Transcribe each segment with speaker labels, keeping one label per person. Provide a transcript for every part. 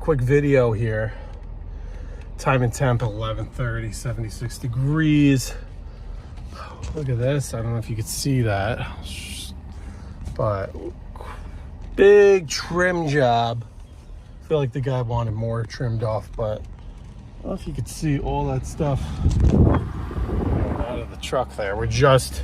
Speaker 1: quick video here. Time and temp 11:30, 76 degrees. Look at this. I don't know if you could see that, but big trim job. I feel like the guy wanted more trimmed off, but I don't know if you could see all that stuff out of the truck there. We're just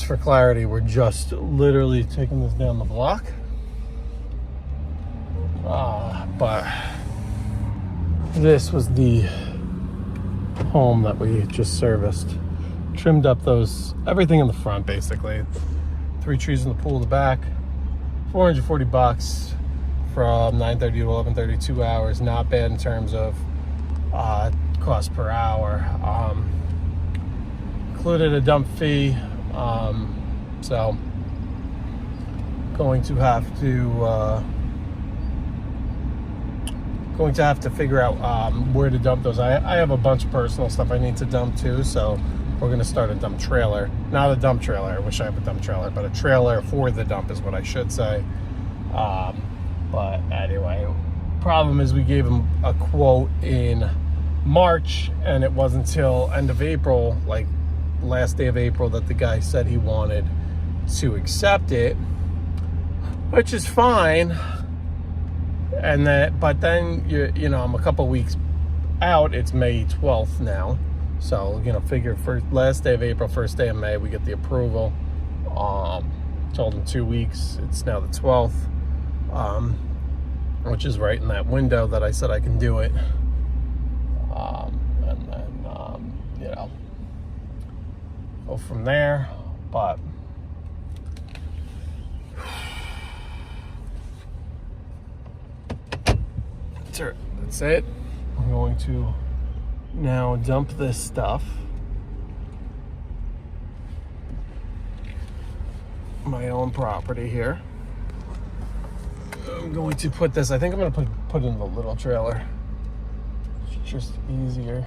Speaker 1: for clarity, we're just literally taking this down the block. But this was the home that we just serviced. Trimmed up everything in the front, basically. 3 trees in the pool in the back. $440 from 9:30 to 11:30, 2 hours. Not bad in terms of cost per hour. Included a dump fee. So going to have to figure out where to dump those. I have a bunch of personal stuff I need to dump too, so we're going to start a dump trailer. Not a dump trailer, I wish I had a dump trailer, but a trailer for the dump is what I should say. But anyway, problem is we gave him a quote in March, and it wasn't until end of April, like last day of April, that the guy said he wanted to accept it, which is fine. And but then you know, I'm a couple weeks out. It's May 12th now, so figure last day of April, first day of May, we get the approval. Told him 2 weeks. It's now the 12th, which is right in that window that I said I can do it. And then go from there. But that's it. I'm going to now dump this stuff. My own property here. I'm going to put this, I think I'm going to put in the little trailer. It's just easier.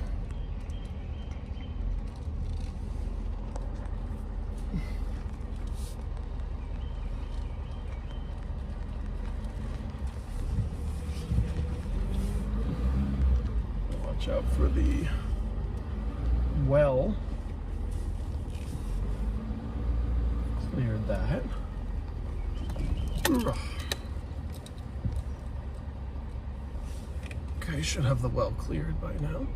Speaker 1: Watch out for the well. Cleared that. Okay, should have the well cleared by now.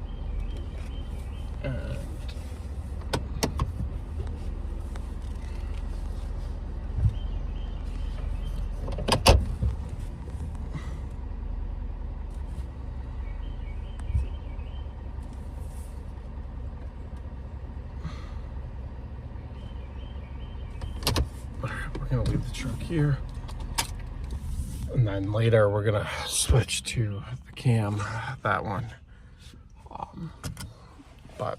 Speaker 1: And we're gonna leave the truck here, and then later we're gonna switch to the cam, that one. But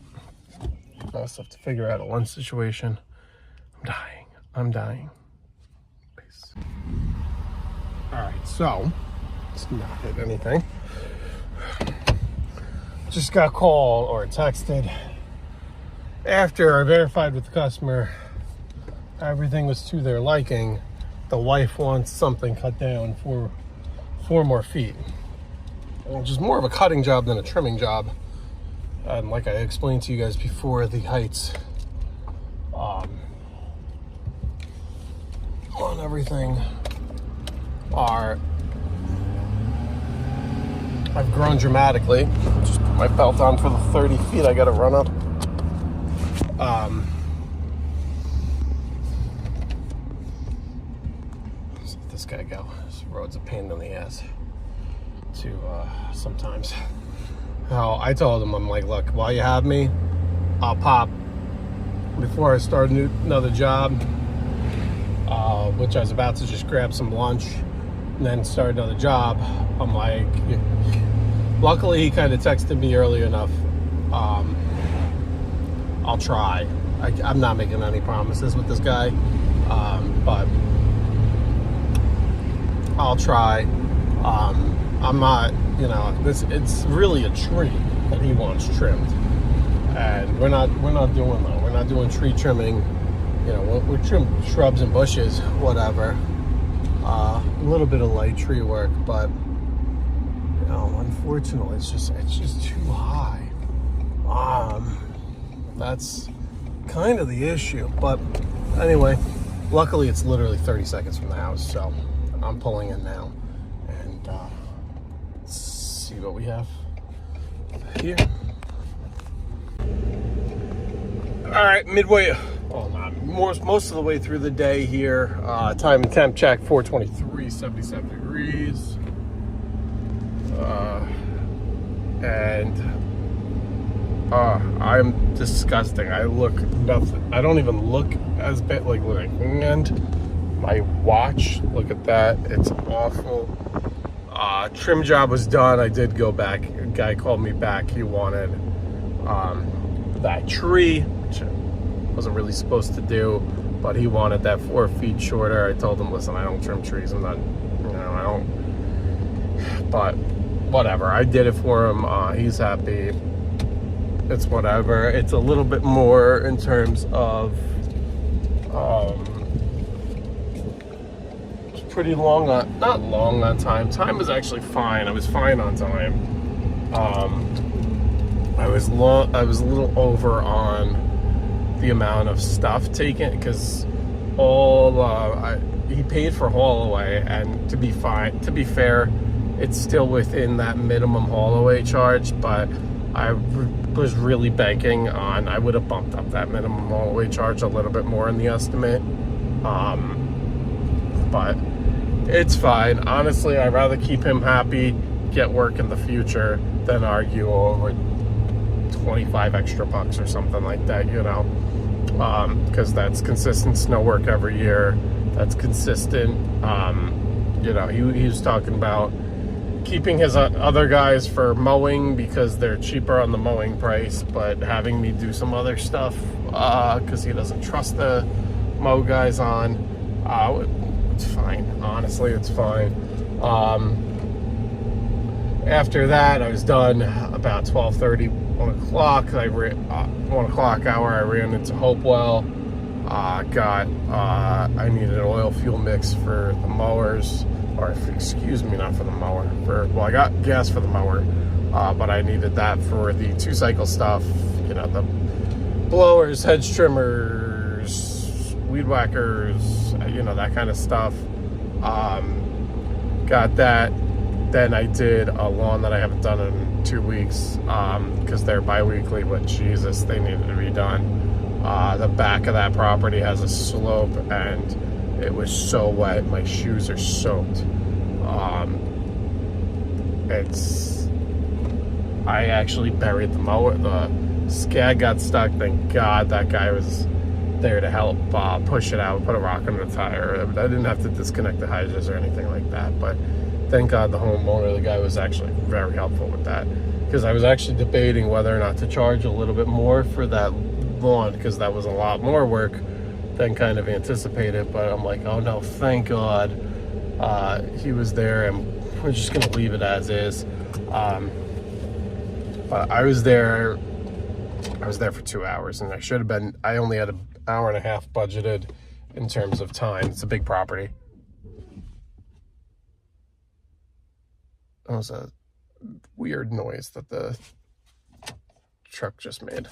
Speaker 1: I also have to figure out a lunch situation. I'm dying. Peace. All right, so let's not hit anything. Just got called or texted after I verified with the customer. Everything was to their liking. The wife wants something cut down for 4 more feet, which is more of a cutting job than a trimming job. And like I explained to you guys before, the heights on everything I've grown dramatically. Just put my belt on for the 30 feet I gotta run up. Let's let this guy go. This road's a pain in the ass to sometimes. I told him, I'm like, look, while you have me, I'll pop before I start another job, which I was about to just grab some lunch and then start another job. I'm like, luckily he kind of texted me early enough. I'll try. I'm not making any promises with this guy, but I'll try. I'm not, it's really a tree that he wants trimmed, and we're not doing that. We're not doing tree trimming. We're trimming shrubs and bushes, whatever. A little bit of light tree work, but unfortunately, it's just too high. That's kind of the issue. But anyway, luckily it's literally 30 seconds from the house, so I'm pulling in now, and let's see what we have here. All right, midway, most of the way through the day here. Time and temp check, 423, 77 degrees. I'm disgusting. I look nothing. I don't even look as bad. Like, and my watch, look at that. It's awful. Trim job was done. I did go back. A guy called me back. He wanted that tree, which I wasn't really supposed to do, but he wanted that 4 feet shorter. I told him, listen, I don't trim trees. I'm not, I don't. But whatever. I did it for him. He's happy. It's whatever. It's a little bit more in terms of it's pretty long on, not long on time. Time was actually fine. I was fine on time. I was a little over on the amount of stuff taken, because he paid for haul away, and to be fair, it's still within that minimum haul away charge, but I was really banking on, I would have bumped up that minimum haul away charge a little bit more in the estimate. But it's fine. Honestly, I'd rather keep him happy, get work in the future, than argue over 25 extra bucks or something like that, because that's consistent snow work every year. That's consistent. He was talking about keeping his other guys for mowing because they're cheaper on the mowing price, but having me do some other stuff because he doesn't trust the mow guys on. It's fine. Honestly, it's fine. After that, I was done about 12:30, 1 o'clock. 1 o'clock hour, I ran into Hopewell. I needed an oil fuel mix for the mowers. Or excuse me, not for the mower. I got gas for the mower, but I needed that for the 2-cycle stuff. The blowers, hedge trimmers, weed whackers, that kind of stuff. Got that. Then I did a lawn that I haven't done in 2 weeks because they're bi-weekly, but Jesus, they needed to be done. The back of that property has a slope, and it was so wet. My shoes are soaked. I actually buried the mower. The scad got stuck. Thank God that guy was there to help push it out, put a rock under the tire. I didn't have to disconnect the hydrants or anything like that, but thank God the homeowner, the guy was actually very helpful with that, because I was actually debating whether or not to charge a little bit more for that lawn, because that was a lot more work than kind of anticipated. But I'm like, oh no, thank God he was there, and we're just gonna leave it as is. But I was there for 2 hours, and I only had an hour and a half budgeted in terms of time. It's a big property. That was a weird noise that the truck just made.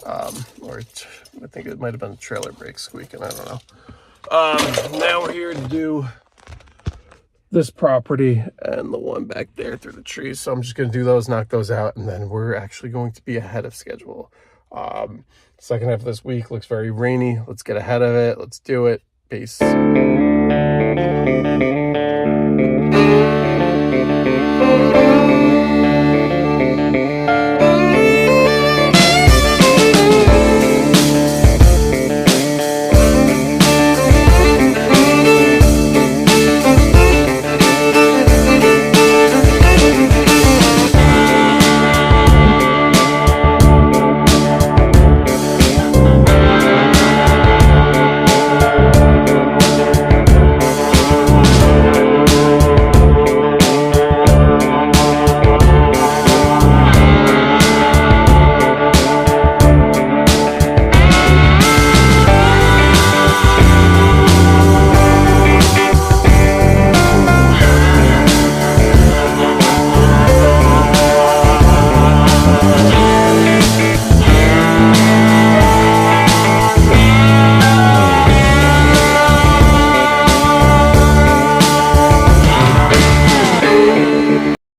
Speaker 1: Or I think it might have been the trailer brake squeaking, I don't know. Now we're here to do this property and the one back there through the trees. So I'm just going to do those, knock those out, and then we're actually going to be ahead of schedule. Second half of this week looks very rainy. Let's get ahead of it. Let's do it. Peace.